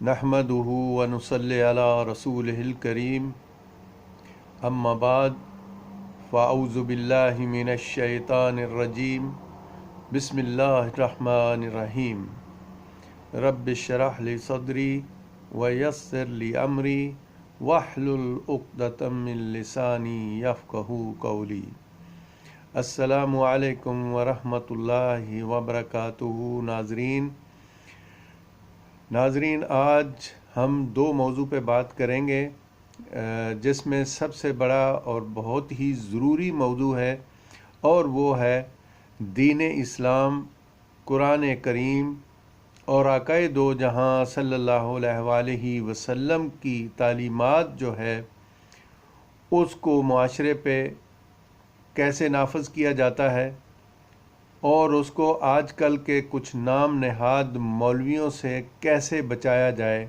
نحمدہ ونصلی علی رسولہ الکریم اما بعد فاعوذ باللہ من الشیطان الرجیم بسم اللہ الرحمن الرحیم رب اشرح لی صدری ویسر لی امری واحلل عقدۃ من لسانی یفقہوا قولی۔ السلام علیکم ورحمۃ اللہ وبرکاتہ۔ ناظرین آج ہم دو موضوع پہ بات کریں گے، جس میں سب سے بڑا اور بہت ہی ضروری موضوع ہے، اور وہ ہے دین اسلام، قرآن کریم اور آقا دو جہاں صلی اللہ علیہ وآلہ وسلم کی تعلیمات جو ہے اس کو معاشرے پہ کیسے نافذ کیا جاتا ہے، اور اس کو آج کل کے کچھ نام نہاد مولویوں سے کیسے بچایا جائے،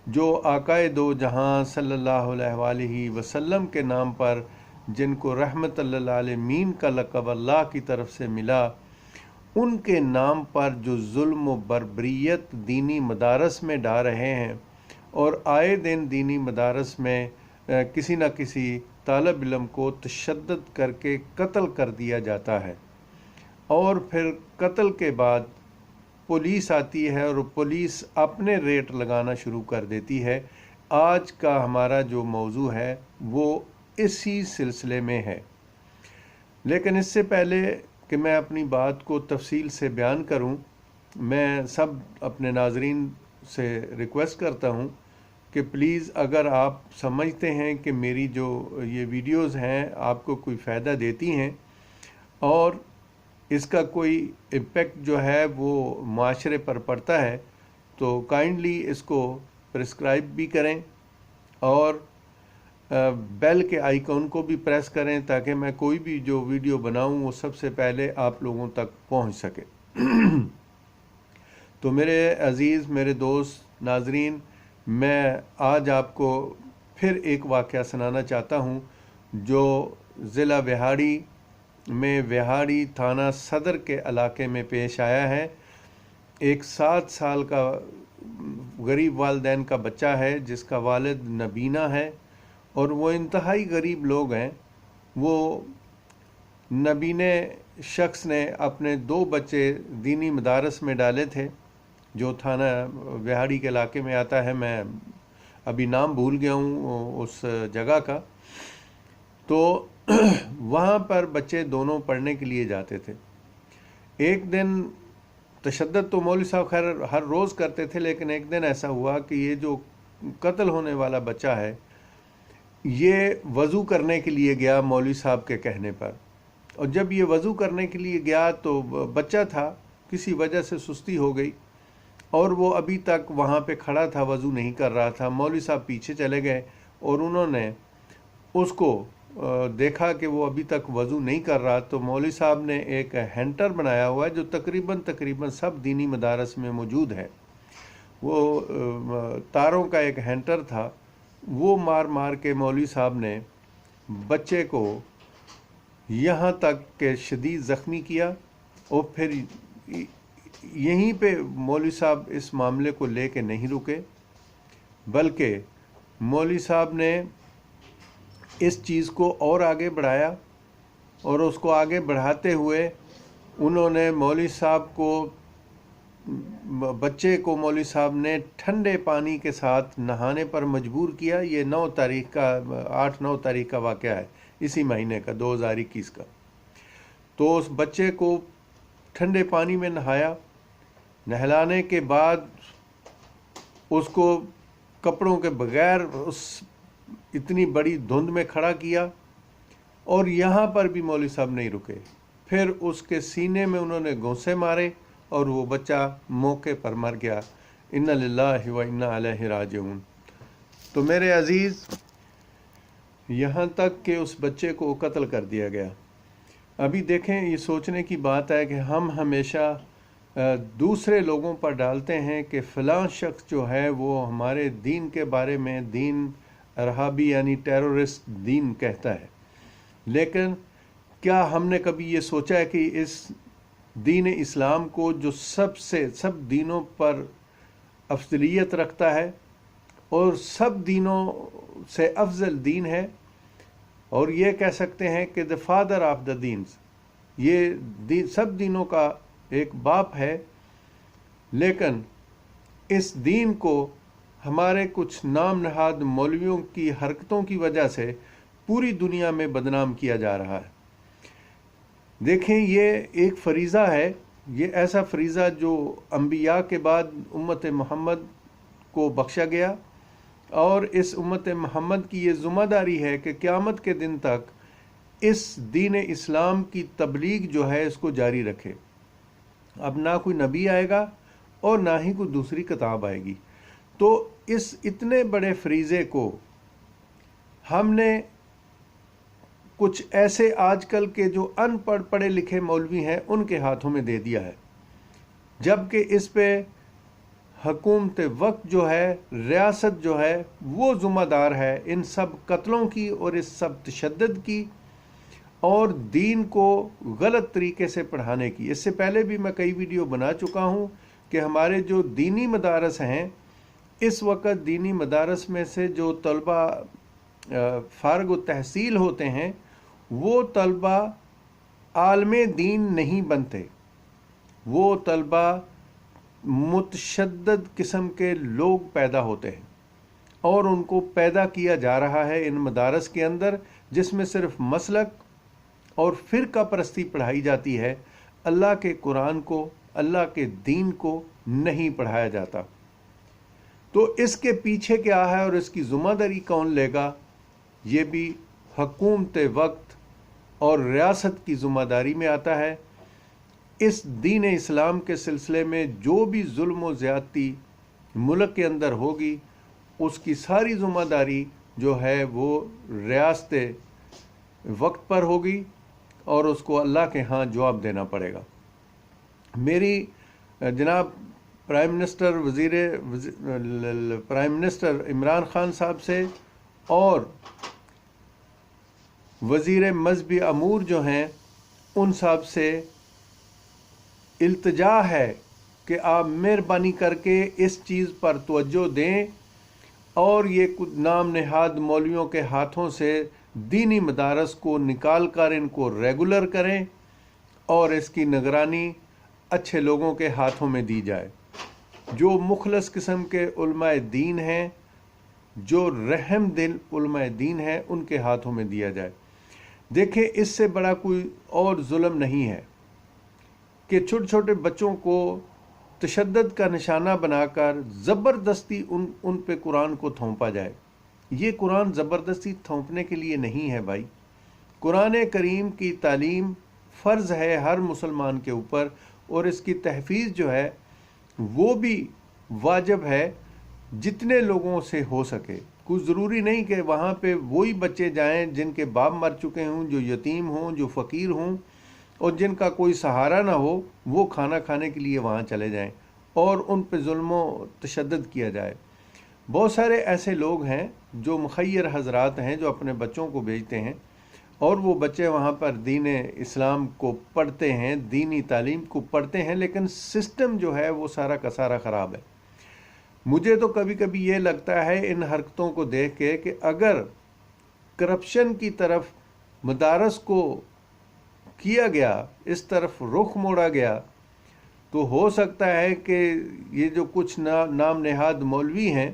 جو آقا دو جہاں صلی اللہ علیہ وآلہ وسلم کے نام پر، جن کو رحمت للعالمین کا لقب اللہ کی طرف سے ملا، ان کے نام پر جو ظلم و بربریت دینی مدارس میں ڈال رہے ہیں، اور آئے دن دینی مدارس میں کسی نہ کسی طالب علم کو تشدد کر کے قتل کر دیا جاتا ہے، اور پھر قتل کے بعد پولیس آتی ہے اور پولیس اپنے ریٹ لگانا شروع کر دیتی ہے۔ آج کا ہمارا جو موضوع ہے وہ اسی سلسلے میں ہے، لیکن اس سے پہلے کہ میں اپنی بات کو تفصیل سے بیان کروں، میں سب اپنے ناظرین سے ریکویسٹ کرتا ہوں کہ پلیز اگر آپ سمجھتے ہیں کہ میری جو یہ ویڈیوز ہیں آپ کو کوئی فائدہ دیتی ہیں اور اس کا کوئی امپیکٹ جو ہے وہ معاشرے پر پڑتا ہے، تو کائنڈلی اس کو پرسکرائب بھی کریں اور بیل کے آئیکن کو بھی پریس کریں، تاکہ میں کوئی بھی جو ویڈیو بناؤں وہ سب سے پہلے آپ لوگوں تک پہنچ سکے۔ تو میرے عزیز، میرے دوست ناظرین، میں آج آپ کو پھر ایک واقعہ سنانا چاہتا ہوں جو ضلع وہاڑی میں وہاڑی تھانہ صدر کے علاقے میں پیش آیا ہے۔ ایک 7 سال کا غریب والدین کا بچہ ہے، جس کا والد نبینا ہے، اور وہ انتہائی غریب لوگ ہیں۔ وہ نبینے شخص نے اپنے 2 بچے دینی مدارس میں ڈالے تھے، جو تھانہ وہاڑی کے علاقے میں آتا ہے، میں ابھی نام بھول گیا ہوں اس جگہ کا۔ تو وہاں پر بچے دونوں پڑھنے کے لیے جاتے تھے۔ ایک دن تشدد تو مولوی صاحب خیر ہر روز کرتے تھے، لیکن ایک دن ایسا ہوا کہ یہ جو قتل ہونے والا بچہ ہے یہ وضو کرنے کے لیے گیا مولوی صاحب کے کہنے پر، اور جب یہ وضو کرنے کے لیے گیا تو بچہ تھا، کسی وجہ سے سستی ہو گئی اور وہ ابھی تک وہاں پہ کھڑا تھا، وضو نہیں کر رہا تھا۔ مولوی صاحب پیچھے چلے گئے اور انہوں نے اس کو دیکھا کہ وہ ابھی تک وضو نہیں کر رہا، تو مولوی صاحب نے ایک ہینٹر بنایا ہوا ہے جو تقریباً سب دینی مدارس میں موجود ہے۔ وہ تاروں کا ایک ہینٹر تھا، وہ مار مار کے مولوی صاحب نے بچے کو یہاں تک کہ شدید زخمی کیا، اور پھر یہیں پہ مولوی صاحب اس معاملے کو لے کے نہیں رکے، بلکہ مولوی صاحب نے اس چیز کو اور آگے بڑھایا، اور اس کو آگے بڑھاتے ہوئے انہوں نے بچے کو مولوی صاحب نے ٹھنڈے پانی کے ساتھ نہانے پر مجبور کیا۔ یہ 8-9 تاریخ کا واقعہ ہے، اسی مہینے کا، 2021 کا۔ تو اس بچے کو ٹھنڈے پانی میں نہایا، نہلانے کے بعد اس کو کپڑوں کے بغیر اس اتنی بڑی دھند میں کھڑا کیا، اور یہاں پر بھی مولوی صاحب نہیں رکے۔ پھر اس کے سینے میں انہوں نے گھونسے مارے اور وہ بچہ موقع پر مر گیا۔ انا للہ و انا الیہ راجعون۔ تو میرے عزیز، یہاں تک کہ اس بچے کو قتل کر دیا گیا۔ ابھی دیکھیں، یہ سوچنے کی بات ہے کہ ہم ہمیشہ دوسرے لوگوں پر ڈالتے ہیں کہ فلاں شخص جو ہے وہ ہمارے دین کے بارے میں دین ارہابی یعنی ٹیرورسٹ دین کہتا ہے، لیکن کیا ہم نے کبھی یہ سوچا ہے کہ اس دین اسلام کو جو سب دینوں پر افضلیت رکھتا ہے اور سب دینوں سے افضل دین ہے، اور یہ کہہ سکتے ہیں کہ دا فادر آف دا دینز، یہ سب دینوں کا ایک باپ ہے، لیکن اس دین کو ہمارے کچھ نام نہاد مولویوں کی حرکتوں کی وجہ سے پوری دنیا میں بدنام کیا جا رہا ہے۔ دیکھیں، یہ ایک فریضہ ہے، یہ ایسا فریضہ جو انبیاء کے بعد امت محمد کو بخشا گیا، اور اس امت محمد کی یہ ذمہ داری ہے کہ قیامت کے دن تک اس دین اسلام کی تبلیغ جو ہے اس کو جاری رکھے۔ اب نہ کوئی نبی آئے گا اور نہ ہی کوئی دوسری کتاب آئے گی، تو اس اتنے بڑے فریضے کو ہم نے کچھ ایسے آج کل کے جو ان پڑھ پڑھے لکھے مولوی ہیں ان کے ہاتھوں میں دے دیا ہے، جبکہ اس پہ حکومت وقت جو ہے، ریاست جو ہے، وہ ذمہ دار ہے ان سب قتلوں کی اور اس سب تشدد کی اور دین کو غلط طریقے سے پڑھانے کی۔ اس سے پہلے بھی میں کئی ویڈیو بنا چکا ہوں کہ ہمارے جو دینی مدارس ہیں، اس وقت دینی مدارس میں سے جو طلبہ فارغ التحصیل ہوتے ہیں، وہ طلبہ عالم دین نہیں بنتے، وہ طلبہ متشدد قسم کے لوگ پیدا ہوتے ہیں، اور ان کو پیدا کیا جا رہا ہے ان مدارس کے اندر، جس میں صرف مسلک اور فرقہ پرستی پڑھائی جاتی ہے، اللہ کے قرآن کو، اللہ کے دین کو نہیں پڑھایا جاتا۔ تو اس کے پیچھے کیا ہے اور اس کی ذمہ داری کون لے گا؟ یہ بھی حکومت وقت اور ریاست کی ذمہ داری میں آتا ہے۔ اس دین اسلام کے سلسلے میں جو بھی ظلم و زیادتی ملک کے اندر ہوگی، اس کی ساری ذمہ داری جو ہے وہ ریاست وقت پر ہوگی، اور اس کو اللہ کے ہاں جواب دینا پڑے گا۔ میری جناب پرائم منسٹر عمران خان صاحب سے اور وزیر مذہبی امور جو ہیں ان صاحب سے التجا ہے کہ آپ مہربانی کر کے اس چیز پر توجہ دیں اور یہ کچھ نام نہاد مولویوں کے ہاتھوں سے دینی مدارس کو نکال کر ان کو ریگولر کریں اور اس کی نگرانی اچھے لوگوں کے ہاتھوں میں دی جائے، جو مخلص قسم کے علماء دین ہیں، جو رحم دل علماء دین ہیں، ان کے ہاتھوں میں دیا جائے۔ دیکھیں، اس سے بڑا کوئی اور ظلم نہیں ہے کہ چھوٹے چھوٹے بچوں کو تشدد کا نشانہ بنا کر زبردستی ان پہ قرآن کو تھوپا جائے۔ یہ قرآن زبردستی تھوپنے کے لیے نہیں ہے بھائی۔ قرآن کریم کی تعلیم فرض ہے ہر مسلمان کے اوپر، اور اس کی تحفیظ جو ہے وہ بھی واجب ہے جتنے لوگوں سے ہو سکے۔ کوئی ضروری نہیں کہ وہاں پہ وہی بچے جائیں جن کے باپ مر چکے ہوں، جو یتیم ہوں، جو فقیر ہوں اور جن کا کوئی سہارا نہ ہو، وہ کھانا کھانے کے لیے وہاں چلے جائیں اور ان پہ ظلم و تشدد کیا جائے۔ بہت سارے ایسے لوگ ہیں جو مخیر حضرات ہیں جو اپنے بچوں کو بھیجتے ہیں اور وہ بچے وہاں پر دین اسلام کو پڑھتے ہیں، دینی تعلیم کو پڑھتے ہیں، لیکن سسٹم جو ہے وہ سارا کا سارا خراب ہے۔ مجھے تو کبھی کبھی یہ لگتا ہے ان حرکتوں کو دیکھ کے کہ اگر کرپشن کی طرف مدارس کو کیا گیا، اس طرف رخ موڑا گیا، تو ہو سکتا ہے کہ یہ جو کچھ نام نہاد مولوی ہیں،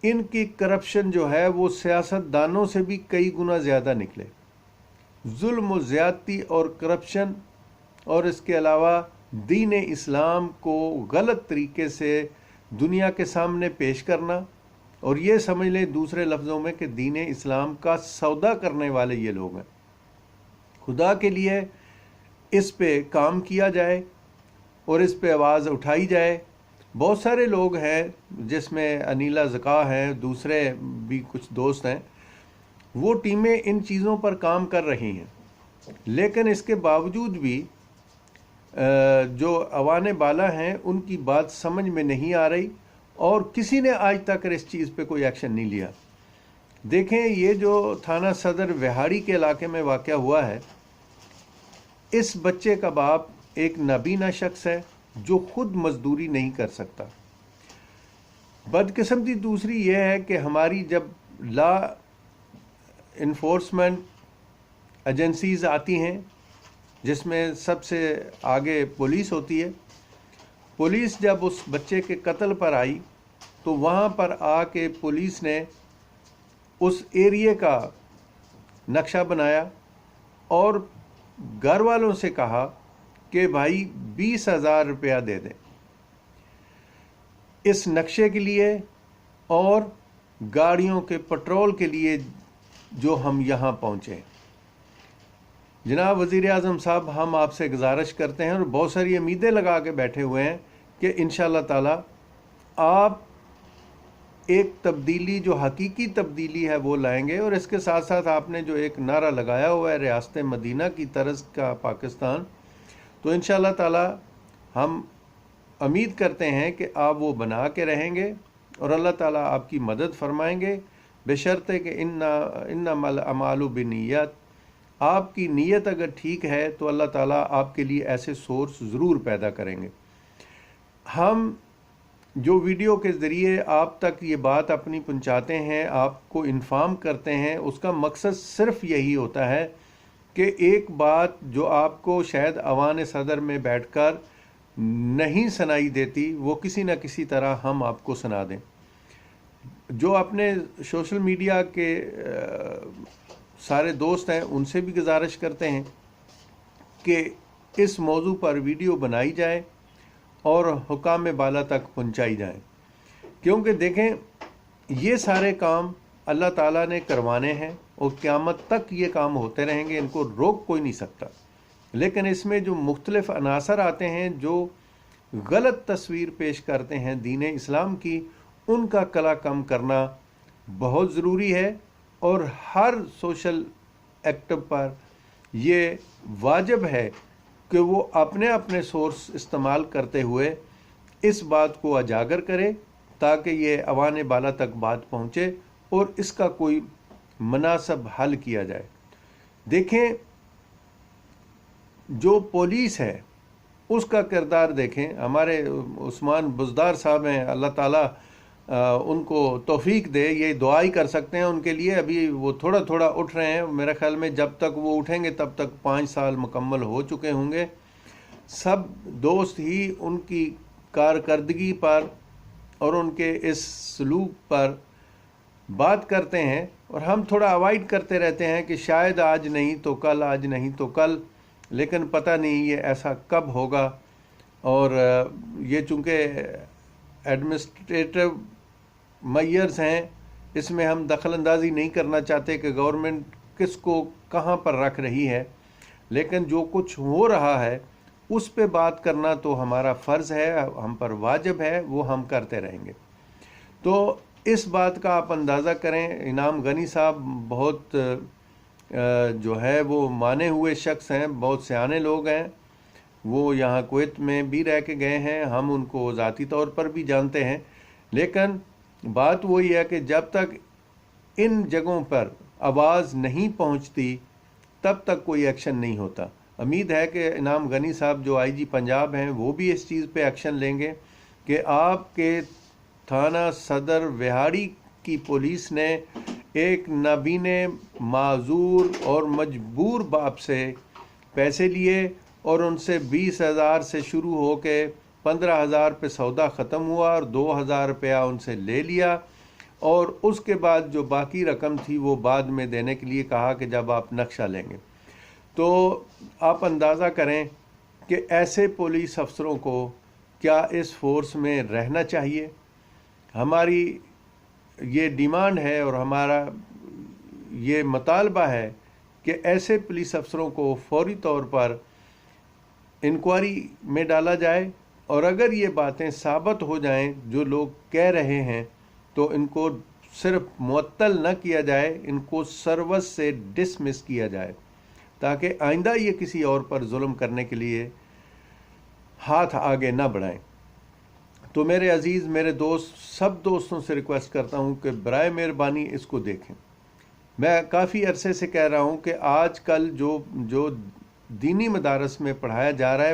ان کی کرپشن جو ہے وہ سیاست دانوں سے بھی کئی گنا زیادہ نکلے۔ ظلم و زیادتی اور کرپشن اور اس کے علاوہ دین اسلام کو غلط طریقے سے دنیا کے سامنے پیش کرنا، اور یہ سمجھ لیں دوسرے لفظوں میں کہ دین اسلام کا سودا کرنے والے یہ لوگ ہیں۔ خدا کے لیے اس پہ کام کیا جائے اور اس پہ آواز اٹھائی جائے۔ بہت سارے لوگ ہیں جس میں انیلا زکا ہیں، دوسرے بھی کچھ دوست ہیں، وہ ٹیمیں ان چیزوں پر کام کر رہی ہیں، لیکن اس کے باوجود بھی جو عوان بالا ہیں ان کی بات سمجھ میں نہیں آ رہی، اور کسی نے آج تک اس چیز پہ کوئی ایکشن نہیں لیا۔ دیکھیں، یہ جو تھانہ صدر وہاڑی کے علاقے میں واقع ہوا ہے، اس بچے کا باپ ایک نابینا شخص ہے جو خود مزدوری نہیں کر سکتا۔ بدقسمتی دوسری یہ ہے کہ ہماری جب لا انفورسمنٹ ایجنسیز آتی ہیں، جس میں سب سے آگے پولیس ہوتی ہے، پولیس جب اس بچے کے قتل پر آئی تو وہاں پر آ کے پولیس نے اس ایریے کا نقشہ بنایا اور گھر والوں سے کہا کہ بھائی 20,000 روپیہ دے دیں اس نقشے کے لیے اور گاڑیوں کے پٹرول کے لیے جو ہم یہاں پہنچے۔ جناب وزیر اعظم صاحب، ہم آپ سے گزارش کرتے ہیں اور بہت ساری امیدیں لگا کے بیٹھے ہوئے ہیں کہ انشاءاللہ تعالی آپ ایک تبدیلی جو حقیقی تبدیلی ہے وہ لائیں گے، اور اس کے ساتھ ساتھ آپ نے جو ایک نعرہ لگایا ہوا ہے ریاست مدینہ کی طرز کا پاکستان، تو انشاءاللہ تعالی ہم امید کرتے ہیں کہ آپ وہ بنا کے رہیں گے اور اللہ تعالیٰ آپ کی مدد فرمائیں گے، بشرطے کہ انما الاعمال بالنیات، آپ کی نیت اگر ٹھیک ہے تو اللہ تعالیٰ آپ کے لیے ایسے سورس ضرور پیدا کریں گے۔ ہم جو ویڈیو کے ذریعے آپ تک یہ بات اپنی پہنچاتے ہیں، آپ کو انفارم کرتے ہیں، اس کا مقصد صرف یہی ہوتا ہے کہ ایک بات جو آپ کو شاید اوان صدر میں بیٹھ کر نہیں سنائی دیتی، وہ کسی نہ کسی طرح ہم آپ کو سنا دیں۔ جو اپنے سوشل میڈیا کے سارے دوست ہیں ان سے بھی گزارش کرتے ہیں کہ اس موضوع پر ویڈیو بنائی جائے اور حکام بالا تک پہنچائی جائیں، کیونکہ دیکھیں یہ سارے کام اللہ تعالیٰ نے کروانے ہیں اور قیامت تک یہ کام ہوتے رہیں گے، ان کو روک کوئی نہیں سکتا۔ لیکن اس میں جو مختلف عناصر آتے ہیں جو غلط تصویر پیش کرتے ہیں دین اسلام کی، ان کا کلا کم کرنا بہت ضروری ہے، اور ہر سوشل ایکٹو پر یہ واجب ہے کہ وہ اپنے اپنے سورس استعمال کرتے ہوئے اس بات کو اجاگر کرے تاکہ یہ اوان بالا تک بات پہنچے اور اس کا کوئی مناسب حل کیا جائے۔ دیکھیں جو پولیس ہے اس کا کردار دیکھیں، ہمارے عثمان بزدار صاحب ہیں، اللہ تعالیٰ ان کو توفیق دے، یہ دعا ہی کر سکتے ہیں ان کے لیے۔ ابھی وہ تھوڑا تھوڑا اٹھ رہے ہیں، میرے خیال میں جب تک وہ اٹھیں گے تب تک 5 سال مکمل ہو چکے ہوں گے۔ سب دوست ہی ان کی کارکردگی پر اور ان کے اس سلوک پر بات کرتے ہیں، اور ہم تھوڑا اوائڈ کرتے رہتے ہیں کہ شاید آج نہیں تو کل، آج نہیں تو کل، لیکن پتہ نہیں یہ ایسا کب ہوگا۔ اور یہ چونکہ ایڈمنسٹریٹو میئرز ہیں، اس میں ہم دخل اندازی نہیں کرنا چاہتے کہ گورنمنٹ کس کو کہاں پر رکھ رہی ہے، لیکن جو کچھ ہو رہا ہے اس پہ بات کرنا تو ہمارا فرض ہے، ہم پر واجب ہے، وہ ہم کرتے رہیں گے۔ تو اس بات کا آپ اندازہ کریں، انعام غنی صاحب بہت جو ہے وہ مانے ہوئے شخص ہیں، بہت سیانے لوگ ہیں، وہ یہاں کویت میں بھی رہ کے گئے ہیں، ہم ان کو ذاتی طور پر بھی جانتے ہیں، لیکن بات وہی ہے کہ جب تک ان جگہوں پر آواز نہیں پہنچتی تب تک کوئی ایکشن نہیں ہوتا۔ امید ہے کہ انعام غنی صاحب جو آئی جی پنجاب ہیں وہ بھی اس چیز پہ ایکشن لیں گے کہ آپ کے تھانہ صدر وہاڑی کی پولیس نے ایک نابینے، معذور اور مجبور باپ سے پیسے لیے اور ان سے 20,000 سے شروع ہو کے 15,000 پہ سودا ختم ہوا اور 2,000 روپیہ ان سے لے لیا، اور اس کے بعد جو باقی رقم تھی وہ بعد میں دینے کے لیے کہا کہ جب آپ نقشہ لیں گے۔ تو آپ اندازہ کریں کہ ایسے پولیس افسروں کو کیا اس فورس میں رہنا چاہیے۔ ہماری یہ ڈیمانڈ ہے اور ہمارا یہ مطالبہ ہے کہ ایسے پولیس افسروں کو فوری طور پر انکوائری میں ڈالا جائے، اور اگر یہ باتیں ثابت ہو جائیں جو لوگ کہہ رہے ہیں تو ان کو صرف معطل نہ کیا جائے، ان کو سروس سے ڈسمس کیا جائے تاکہ آئندہ یہ کسی اور پر ظلم کرنے کے لیے ہاتھ آگے نہ بڑھائیں۔ تو میرے عزیز، میرے دوست، سب دوستوں سے ریکویسٹ کرتا ہوں کہ برائے مہربانی اس کو دیکھیں۔ میں کافی عرصے سے کہہ رہا ہوں کہ آج کل جو دینی مدارس میں پڑھایا جا رہا ہے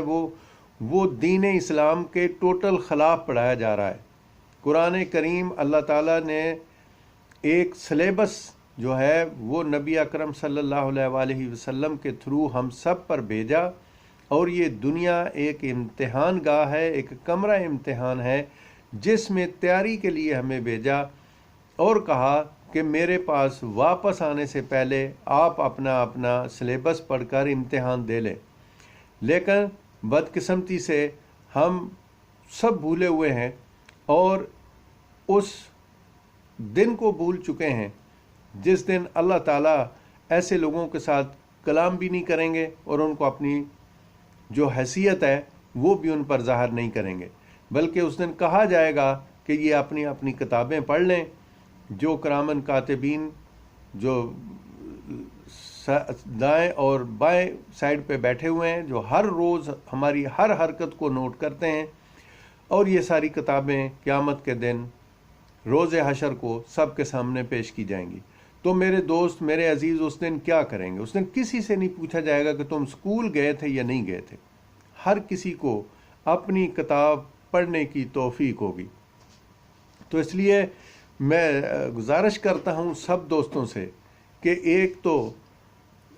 وہ دین اسلام کے ٹوٹل خلاف پڑھایا جا رہا ہے۔ قرآن کریم اللہ تعالیٰ نے ایک سلیبس جو ہے وہ نبی اکرم صلی اللہ علیہ وآلہ وسلم کے تھرو ہم سب پر بھیجا، اور یہ دنیا ایک امتحان گاہ ہے، ایک کمرہ امتحان ہے جس میں تیاری کے لیے ہمیں بھیجا، اور کہا کہ میرے پاس واپس آنے سے پہلے آپ اپنا اپنا سلیبس پڑھ کر امتحان دے لیں۔ لیکن بدقسمتی سے ہم سب بھولے ہوئے ہیں اور اس دن کو بھول چکے ہیں جس دن اللہ تعالیٰ ایسے لوگوں کے ساتھ کلام بھی نہیں کریں گے اور ان کو اپنی جو حیثیت ہے وہ بھی ان پر ظاہر نہیں کریں گے، بلکہ اس دن کہا جائے گا کہ یہ اپنی اپنی کتابیں پڑھ لیں۔ جو کرامن کاتبین جو دائیں اور بائیں سائڈ پہ بیٹھے ہوئے ہیں، جو ہر روز ہماری ہر حرکت کو نوٹ کرتے ہیں، اور یہ ساری کتابیں قیامت کے دن روز حشر کو سب کے سامنے پیش کی جائیں گی۔ تو میرے دوست، میرے عزیز، اس دن کیا کریں گے؟ اس دن کسی سے نہیں پوچھا جائے گا کہ تم اسکول گئے تھے یا نہیں گئے تھے۔ ہر کسی کو اپنی کتاب پڑھنے کی توفیق ہوگی۔ تو اس لیے میں گزارش کرتا ہوں سب دوستوں سے کہ ایک تو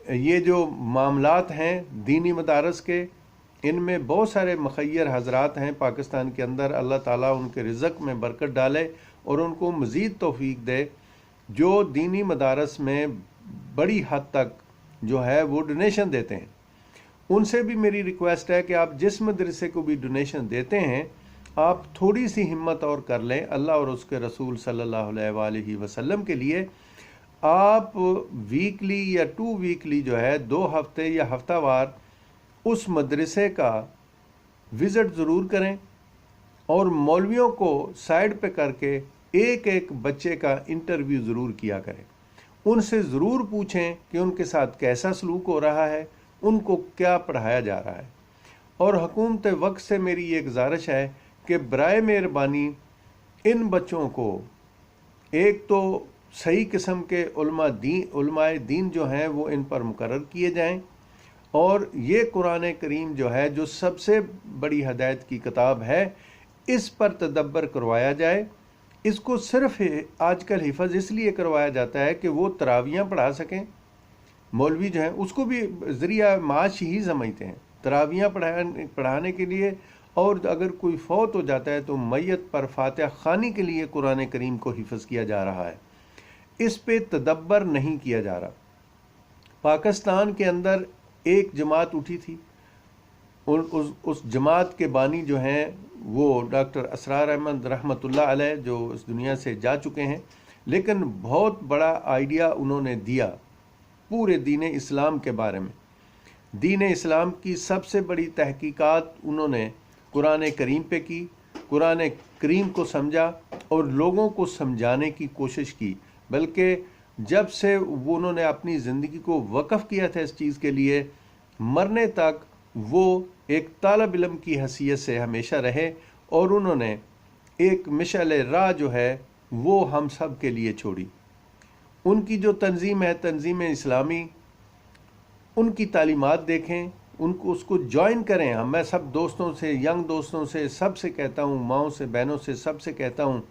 یہ جو معاملات ہیں دینی مدارس کے، ان میں بہت سارے مخیر حضرات ہیں پاکستان کے اندر، اللہ تعالیٰ ان کے رزق میں برکت ڈالے اور ان کو مزید توفیق دے، جو دینی مدارس میں بڑی حد تک جو ہے وہ ڈونیشن دیتے ہیں۔ ان سے بھی میری ریکویسٹ ہے کہ آپ جس مدرسے کو بھی ڈونیشن دیتے ہیں، آپ تھوڑی سی ہمت اور کر لیں اللہ اور اس کے رسول صلی اللہ علیہ وآلہ وسلم کے لیے۔ آپ ویکلی یا 2 ویکلی جو ہے 2 ہفتے یا ہفتہ وار اس مدرسے کا وزٹ ضرور کریں، اور مولویوں کو سائڈ پہ کر کے ایک ایک بچے کا انٹرویو ضرور کیا کریں۔ ان سے ضرور پوچھیں کہ ان کے ساتھ کیسا سلوک ہو رہا ہے، ان کو کیا پڑھایا جا رہا ہے۔ اور حکومت وقت سے میری یہ گزارش ہے کہ برائے مہربانی ان بچوں کو ایک تو صحیح قسم کے علماء دین جو ہیں وہ ان پر مقرر کیے جائیں، اور یہ قرآن کریم جو ہے جو سب سے بڑی ہدایت کی کتاب ہے، اس پر تدبر کروایا جائے۔ اس کو صرف آج کل حفظ اس لیے کروایا جاتا ہے کہ وہ تراویاں پڑھا سکیں۔ مولوی جو ہیں اس کو بھی ذریعہ معاش ہی سمجھتے ہیں تراویاں پڑھانے کے لیے، اور اگر کوئی فوت ہو جاتا ہے تو میت پر فاتحہ خوانی کے لیے قرآن کریم کو حفظ کیا جا رہا ہے۔ اس پہ تدبر نہیں کیا جا رہا۔ پاکستان کے اندر ایک جماعت اٹھی تھی، اس جماعت کے بانی جو ہیں وہ ڈاکٹر اسرار احمد رحمۃ اللہ علیہ، جو اس دنیا سے جا چکے ہیں، لیکن بہت بڑا آئیڈیا انہوں نے دیا پورے دین اسلام کے بارے میں۔ دین اسلام کی سب سے بڑی تحقیقات انہوں نے قرآن کریم پہ کی، قرآن کریم کو سمجھا اور لوگوں کو سمجھانے کی کوشش کی، بلکہ جب سے وہ انہوں نے اپنی زندگی کو وقف کیا تھا اس چیز کے لیے، مرنے تک وہ ایک طالب علم کی حیثیت سے ہمیشہ رہے، اور انہوں نے ایک مشعل راہ جو ہے وہ ہم سب کے لیے چھوڑی۔ ان کی جو تنظیم ہے تنظیم اسلامی، ان کی تعلیمات دیکھیں، اس کو جوائن کریں۔ میں سب دوستوں سے، ینگ دوستوں سے، سب سے کہتا ہوں، ماؤں سے، بہنوں سے، سب سے کہتا ہوں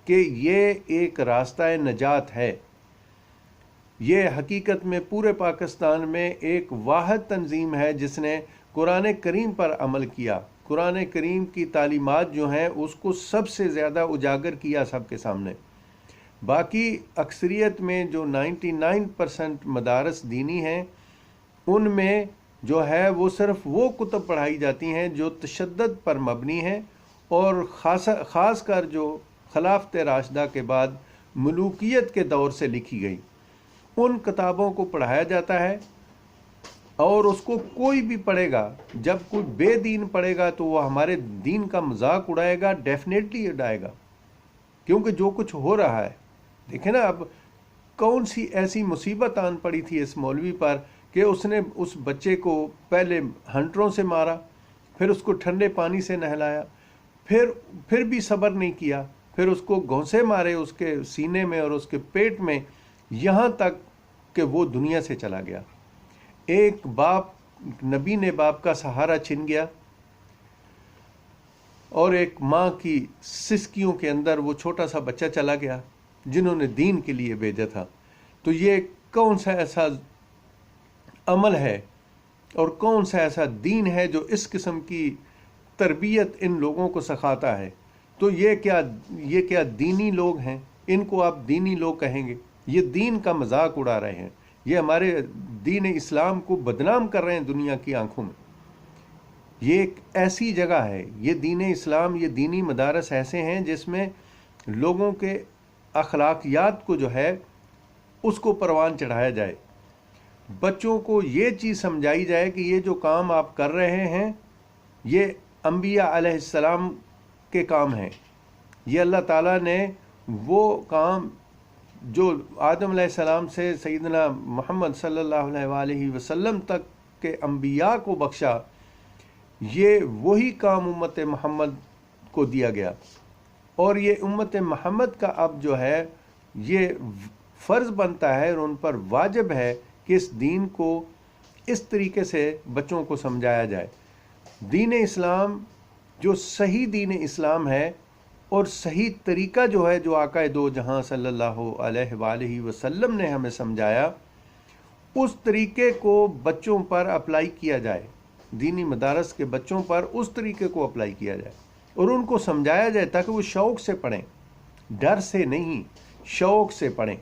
کہ یہ ایک راستہ نجات ہے۔ یہ حقیقت میں پورے پاکستان میں ایک واحد تنظیم ہے جس نے قرآن کریم پر عمل کیا، قرآن کریم کی تعلیمات جو ہیں اس کو سب سے زیادہ اجاگر کیا سب کے سامنے۔ باقی اکثریت میں جو 99% مدارس دینی ہیں، ان میں جو ہے وہ صرف وہ کتب پڑھائی جاتی ہیں جو تشدد پر مبنی ہیں، اور خاص کر جو خلافت راشدہ کے بعد ملوکیت کے دور سے لکھی گئی ان کتابوں کو پڑھایا جاتا ہے۔ اور اس کو کوئی بھی پڑھے گا، جب کوئی بے دین پڑھے گا تو وہ ہمارے دین کا مذاق اڑائے گا، ڈیفینیٹلی اڑائے گا، کیونکہ جو کچھ ہو رہا ہے دیکھیں نا۔ اب کون سی ایسی مصیبت آن پڑی تھی اس مولوی پر کہ اس نے اس بچے کو پہلے ہنٹروں سے مارا، پھر اس کو ٹھنڈے پانی سے نہلایا، پھر بھی صبر نہیں کیا، پھر اس کو گھونسے مارے اس کے سینے میں اور اس کے پیٹ میں، یہاں تک کہ وہ دنیا سے چلا گیا۔ ایک باپ، نبی نے باپ کا سہارا چھن گیا، اور ایک ماں کی سسکیوں کے اندر وہ چھوٹا سا بچہ چلا گیا جنہوں نے دین کے لیے بھیجا تھا. تو یہ کون سا ایسا عمل ہے اور کون سا ایسا دین ہے جو اس قسم کی تربیت ان لوگوں کو سکھاتا ہے؟ تو یہ کیا دینی لوگ ہیں؟ ان کو آپ دینی لوگ کہیں گے؟ یہ دین کا مذاق اڑا رہے ہیں. یہ ہمارے دین اسلام کو بدنام کر رہے ہیں دنیا کی آنکھوں میں. یہ ایک ایسی جگہ ہے، یہ دین اسلام، یہ دینی مدارس ایسے ہیں جس میں لوگوں کے اخلاقیات کو جو ہے اس کو پروان چڑھایا جائے. بچوں کو یہ چیز سمجھائی جائے کہ یہ جو کام آپ کر رہے ہیں یہ انبیاء علیہ السلام کے کام ہیں. یہ اللہ تعالیٰ نے وہ کام جو آدم علیہ السلام سے سیدنا محمد صلی اللہ علیہ وآلہ وسلم تک کے انبیاء کو بخشا، یہ وہی کام امت محمد کو دیا گیا. اور یہ امت محمد کا اب جو ہے یہ فرض بنتا ہے اور ان پر واجب ہے کہ اس دین کو اس طریقے سے بچوں کو سمجھایا جائے. دین اسلام جو صحیح دین اسلام ہے اور صحیح طریقہ جو ہے جو آقا دو جہاں صلی اللہ علیہ وآلہ وسلم نے ہمیں سمجھایا، اس طریقے کو بچوں پر اپلائی کیا جائے. دینی مدارس کے بچوں پر اس طریقے کو اپلائی کیا جائے اور ان کو سمجھایا جائے تاکہ وہ شوق سے پڑھیں، ڈر سے نہیں، شوق سے پڑھیں.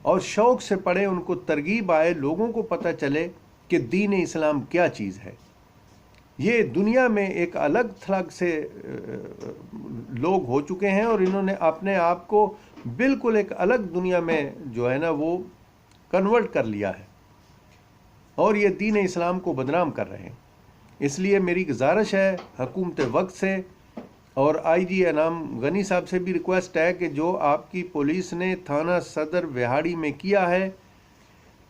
اور شوق سے پڑھیں، ان کو ترغیب آئے، لوگوں کو پتہ چلے کہ دین اسلام کیا چیز ہے. یہ دنیا میں ایک الگ تھلگ سے لوگ ہو چکے ہیں اور انہوں نے اپنے آپ کو بالکل ایک الگ دنیا میں جو ہے نا وہ کنورٹ کر لیا ہے اور یہ دین اسلام کو بدنام کر رہے ہیں. اس لیے میری گزارش ہے حکومت وقت سے اور آئی جی انعام غنی صاحب سے بھی ریکویسٹ ہے کہ جو آپ کی پولیس نے تھانہ صدر وہاڑی میں کیا ہے،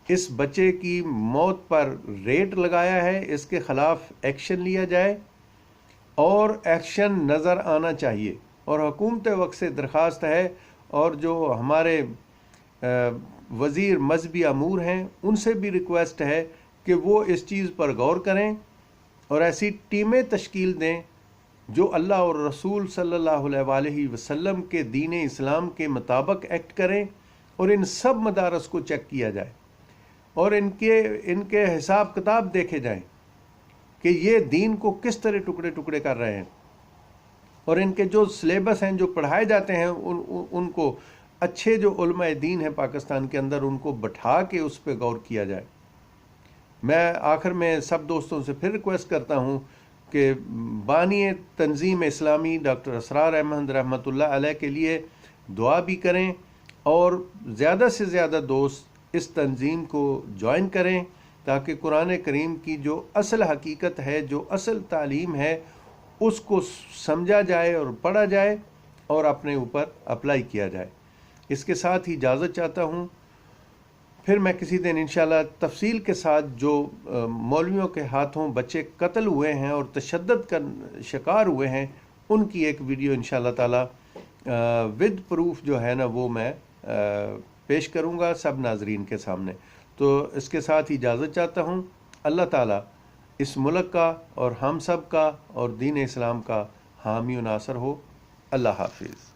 اس بچے کی موت پر ریٹ لگایا ہے، اس کے خلاف ایکشن لیا جائے اور ایکشن نظر آنا چاہیے. اور حکومت وقت سے درخواست ہے اور جو ہمارے وزیر مذہبی امور ہیں ان سے بھی ریکویسٹ ہے کہ وہ اس چیز پر غور کریں اور ایسی ٹیمیں تشکیل دیں جو اللہ اور رسول صلی اللہ علیہ وآلہ وسلم کے دین اسلام کے مطابق ایکٹ کریں اور ان سب مدارس کو چیک کیا جائے اور ان کے حساب کتاب دیکھے جائیں کہ یہ دین کو کس طرح ٹکڑے ٹکڑے کر رہے ہیں اور ان کے جو سلیبس ہیں جو پڑھائے جاتے ہیں ان کو اچھے جو علماء دین ہیں پاکستان کے اندر ان کو بٹھا کے اس پہ غور کیا جائے. میں آخر میں سب دوستوں سے پھر ریکویسٹ کرتا ہوں کہ بانی تنظیم اسلامی ڈاکٹر اسرار احمد رحمۃ اللہ علیہ کے لیے دعا بھی کریں اور زیادہ سے زیادہ دوست اس تنظیم کو جوائن کریں تاکہ قرآن کریم کی جو اصل حقیقت ہے، جو اصل تعلیم ہے، اس کو سمجھا جائے اور پڑھا جائے اور اپنے اوپر اپلائی کیا جائے. اس کے ساتھ ہی اجازت چاہتا ہوں. پھر میں کسی دن انشاءاللہ تفصیل کے ساتھ جو مولویوں کے ہاتھوں بچے قتل ہوئے ہیں اور تشدد کا شکار ہوئے ہیں ان کی ایک ویڈیو انشاءاللہ تعالی ود پروف جو ہے نا وہ میں پیش کروں گا سب ناظرین کے سامنے. تو اس کے ساتھ ہی اجازت چاہتا ہوں. اللہ تعالی اس ملک کا اور ہم سب کا اور دین اسلام کا حامی و ناصر ہو. اللہ حافظ.